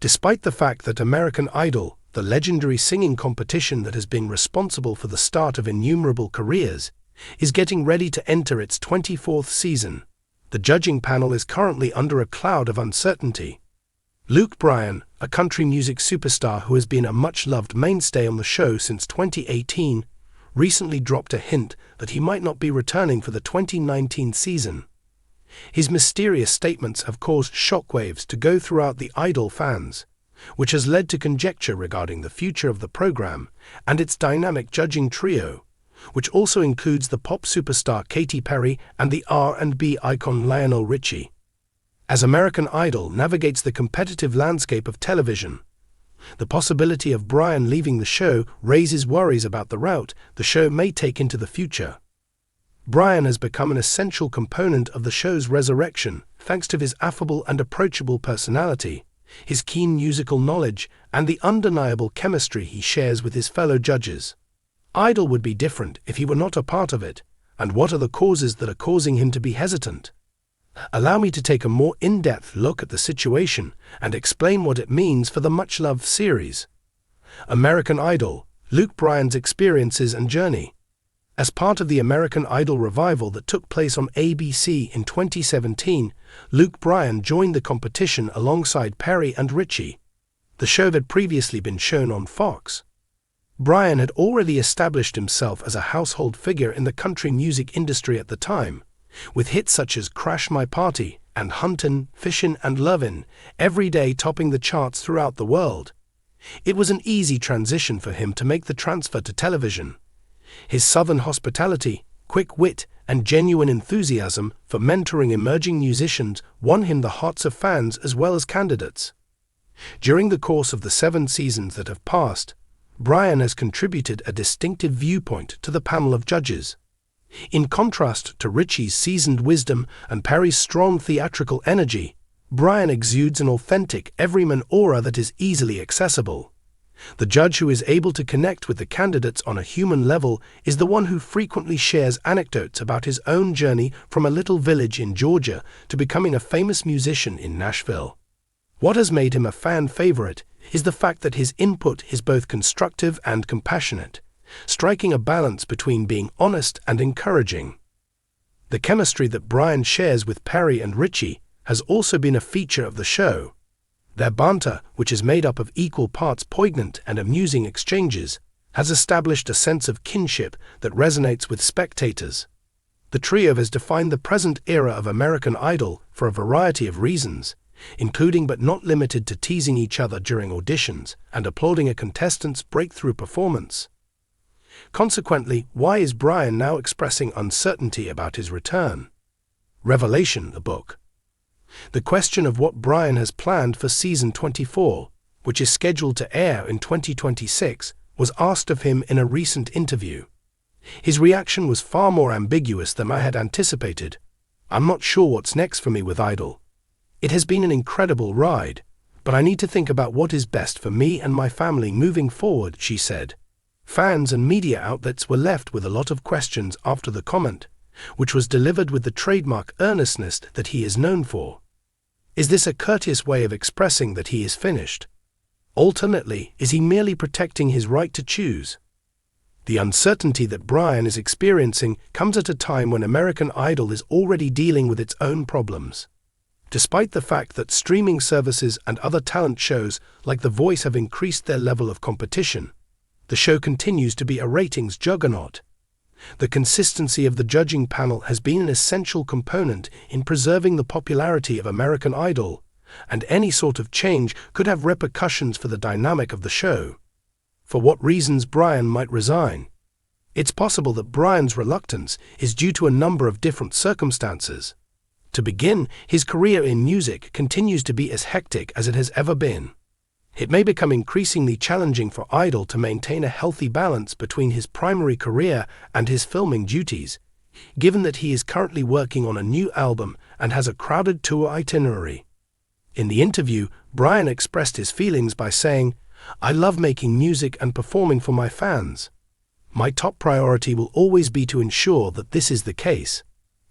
Despite the fact that American Idol, the legendary singing competition that has been responsible for the start of innumerable careers, is getting ready to enter its 24th season, the judging panel is currently under a cloud of uncertainty. Bryan, a country music superstar who has been a much-loved mainstay on the show since 2018, recently dropped a hint that he might not be returning for the 2019 season. His mysterious statements have caused shockwaves to go throughout the Idol fans, which has led to conjecture regarding the future of the program and its dynamic judging trio, which also includes the pop superstar Katy Perry and the R&B icon Lionel Richie. As American Idol navigates the competitive landscape of television, the possibility of Bryan leaving the show raises worries about the route the show may take into the future. Bryan has become an essential component of the show's resurrection thanks to his affable and approachable personality, his keen musical knowledge, and the undeniable chemistry he shares with his fellow judges. Idol would be different if he were not a part of it, and what are the causes that are causing him to be hesitant? Allow me to take a more in-depth look at the situation and explain what it means for the much-loved series. American Idol, Bryan's experiences and journey. As part of the American Idol revival that took place on ABC in 2017, Bryan joined the competition alongside Perry and Richie. The show had previously been shown on Fox. Bryan had already established himself as a household figure in the country music industry at the time, with hits such as Crash My Party and Huntin', Fishin' and Lovin' every day topping the charts throughout the world. It was an easy transition for him to make the transfer to television. His southern hospitality, quick wit, and genuine enthusiasm for mentoring emerging musicians won him the hearts of fans as well as candidates. During the course of the 7 seasons that have passed, Bryan has contributed a distinctive viewpoint to the panel of judges. In contrast to Richie's seasoned wisdom and Perry's strong theatrical energy, Bryan exudes an authentic, everyman aura that is easily accessible. The judge who is able to connect with the candidates on a human level is the one who frequently shares anecdotes about his own journey from a little village in Georgia to becoming a famous musician in Nashville. What has made him a fan favorite is the fact that his input is both constructive and compassionate, striking a balance between being honest and encouraging. The chemistry that Bryan shares with Perry and Richie has also been a feature of the show. Their banter, which is made up of equal parts poignant and amusing exchanges, has established a sense of kinship that resonates with spectators. The trio has defined the present era of American Idol for a variety of reasons, including but not limited to teasing each other during auditions and applauding a contestant's breakthrough performance. Consequently, why is Bryan now expressing uncertainty about his return? Revelation, the book. The question of what Bryan has planned for season 24, which is scheduled to air in 2026, was asked of him in a recent interview. His reaction was far more ambiguous than I had anticipated. "I'm not sure what's next for me with Idol. It has been an incredible ride, but I need to think about what is best for me and my family moving forward," she said. Fans and media outlets were left with a lot of questions after the comment, which was delivered with the trademark earnestness that he is known for. Is this a courteous way of expressing that he is finished? Ultimately, is he merely protecting his right to choose? The uncertainty that Bryan is experiencing comes at a time when American Idol is already dealing with its own problems. Despite the fact that streaming services and other talent shows like The Voice have increased their level of competition, the show continues to be a ratings juggernaut. The consistency of the judging panel has been an essential component in preserving the popularity of American Idol, and any sort of change could have repercussions for the dynamic of the show. For what reasons Bryan might resign? It's possible that Bryan's reluctance is due to a number of different circumstances. To begin, his career in music continues to be as hectic as it has ever been. It may become increasingly challenging for Idol to maintain a healthy balance between his primary career and his filming duties, given that he is currently working on a new album and has a crowded tour itinerary. In the interview, Bryan expressed his feelings by saying, "I love making music and performing for my fans. My top priority will always be to ensure that this is the case."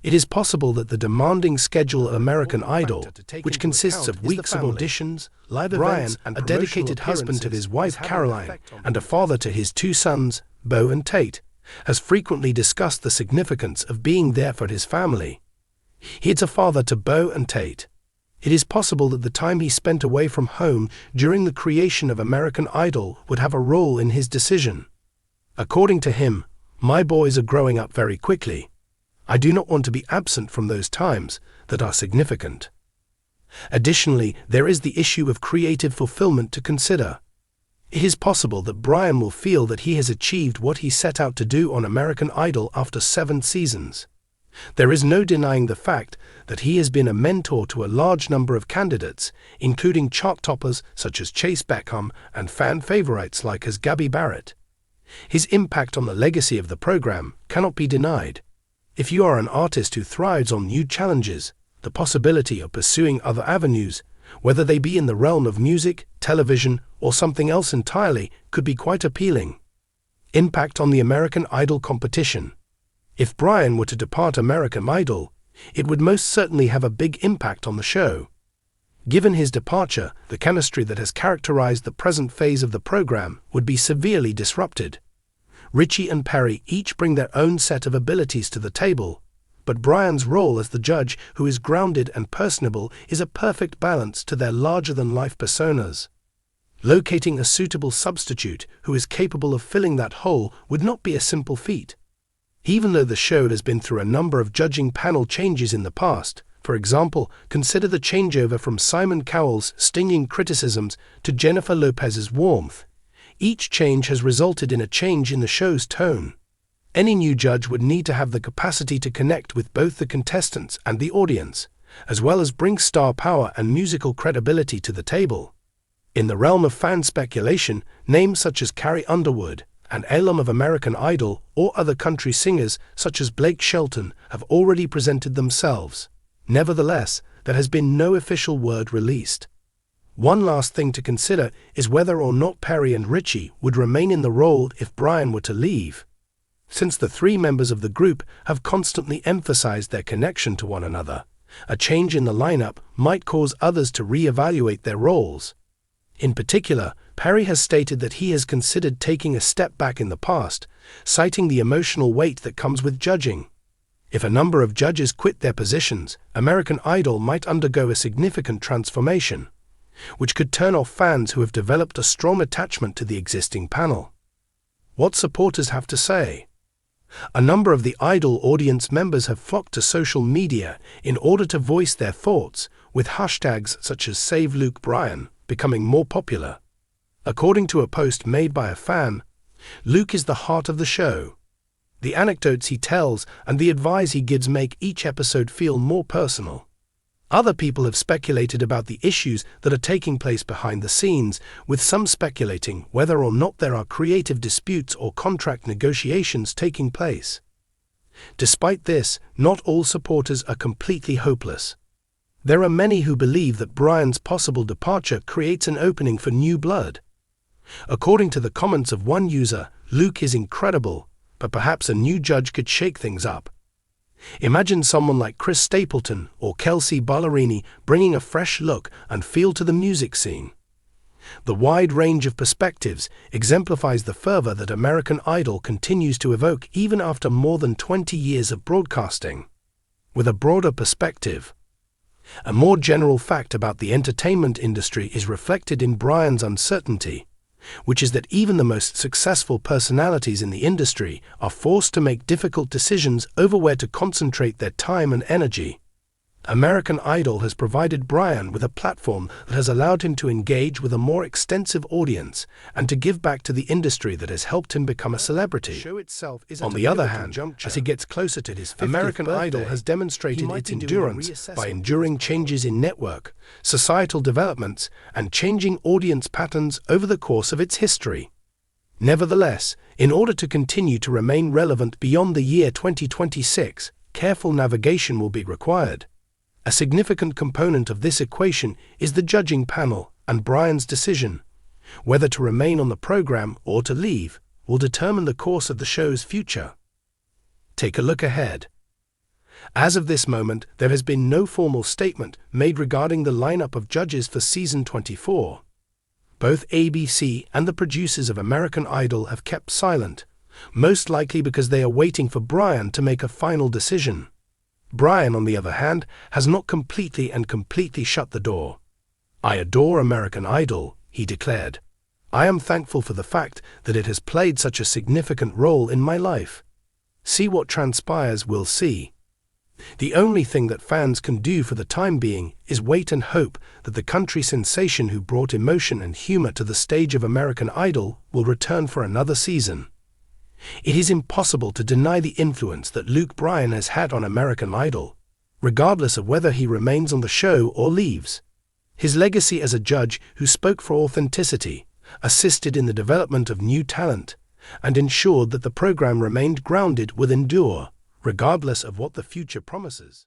It is possible that the demanding schedule of American Idol, which consists of weeks of auditions, live events, Bryan, a dedicated husband to his wife Caroline, and a father to his two sons, Beau and Tate, has frequently discussed the significance of being there for his family. He is a father to Beau and Tate. It is possible that the time he spent away from home during the creation of American Idol would have a role in his decision. According to him, "My boys are growing up very quickly. I do not want to be absent from those times that are significant." Additionally, there is the issue of creative fulfillment to consider. It is possible that Bryan will feel that he has achieved what he set out to do on American Idol after 7 seasons. There is no denying the fact that he has been a mentor to a large number of candidates, including chart toppers such as Chase Beckham and fan favorites like as Gabby Barrett. His impact on the legacy of the program cannot be denied. If you are an artist who thrives on new challenges, the possibility of pursuing other avenues, whether they be in the realm of music, television, or something else entirely, could be quite appealing. Impact on the American Idol competition. If Bryan were to depart American Idol, it would most certainly have a big impact on the show. Given his departure, the chemistry that has characterized the present phase of the program would be severely disrupted. Richie and Perry each bring their own set of abilities to the table, but Bryan's role as the judge, who is grounded and personable, is a perfect balance to their larger-than-life personas. Locating a suitable substitute who is capable of filling that hole would not be a simple feat. Even though the show has been through a number of judging panel changes in the past, for example, consider the changeover from Simon Cowell's stinging criticisms to Jennifer Lopez's warmth, each change has resulted in a change in the show's tone. Any new judge would need to have the capacity to connect with both the contestants and the audience, as well as bring star power and musical credibility to the table. In the realm of fan speculation, names such as Carrie Underwood, an alum of American Idol, or other country singers such as Blake Shelton have already presented themselves. Nevertheless, there has been no official word released. One last thing to consider is whether or not Perry and Richie would remain in the role if Bryan were to leave. Since the 3 members of the group have constantly emphasized their connection to one another, a change in the lineup might cause others to re-evaluate their roles. In particular, Perry has stated that he has considered taking a step back in the past, citing the emotional weight that comes with judging. If a number of judges quit their positions, American Idol might undergo a significant transformation, which could turn off fans who have developed a strong attachment to the existing panel. What supporters have to say? A number of the Idol audience members have flocked to social media in order to voice their thoughts, with hashtags such as Save Luke Bryan becoming more popular. According to a post made by a fan, Luke is the heart of the show. The anecdotes he tells and the advice he gives make each episode feel more personal. Other people have speculated about the issues that are taking place behind the scenes, with some speculating whether or not there are creative disputes or contract negotiations taking place. Despite this, not all supporters are completely hopeless. There are many who believe that Bryan's possible departure creates an opening for new blood. According to the comments of one user, Luke is incredible, but perhaps a new judge could shake things up. Imagine someone like Chris Stapleton or Kelsey Ballerini bringing a fresh look and feel to the music scene. The wide range of perspectives exemplifies the fervor that American Idol continues to evoke even after more than 20 years of broadcasting. With a broader perspective, a more general fact about the entertainment industry is reflected in Bryan's uncertainty, which is that even the most successful personalities in the industry are forced to make difficult decisions over where to concentrate their time and energy. American Idol has provided Bryan with a platform that has allowed him to engage with a more extensive audience and to give back to the industry that has helped him become a celebrity. On the other hand, as he gets closer to his 50th American Idol has demonstrated its endurance by enduring changes in network, societal developments, and changing audience patterns over the course of its history. Nevertheless, in order to continue to remain relevant beyond the year 2026, careful navigation will be required. A significant component of this equation is the judging panel, and Bryan's decision, whether to remain on the program or to leave, will determine the course of the show's future. Take a look ahead. As of this moment, there has been no formal statement made regarding the lineup of judges for season 24. Both ABC and the producers of American Idol have kept silent, most likely because they are waiting for Bryan to make a final decision. Bryan, on the other hand, has not completely shut the door. "I adore American Idol," he declared. "I am thankful for the fact that it has played such a significant role in my life. See what transpires, we'll see. The only thing that fans can do for the time being is wait and hope that the country sensation who brought emotion and humor to the stage of American Idol will return for another season." It is impossible to deny the influence that Luke Bryan has had on American Idol, regardless of whether he remains on the show or leaves. His legacy as a judge who spoke for authenticity, assisted in the development of new talent, and ensured that the program remained grounded will endure, regardless of what the future promises.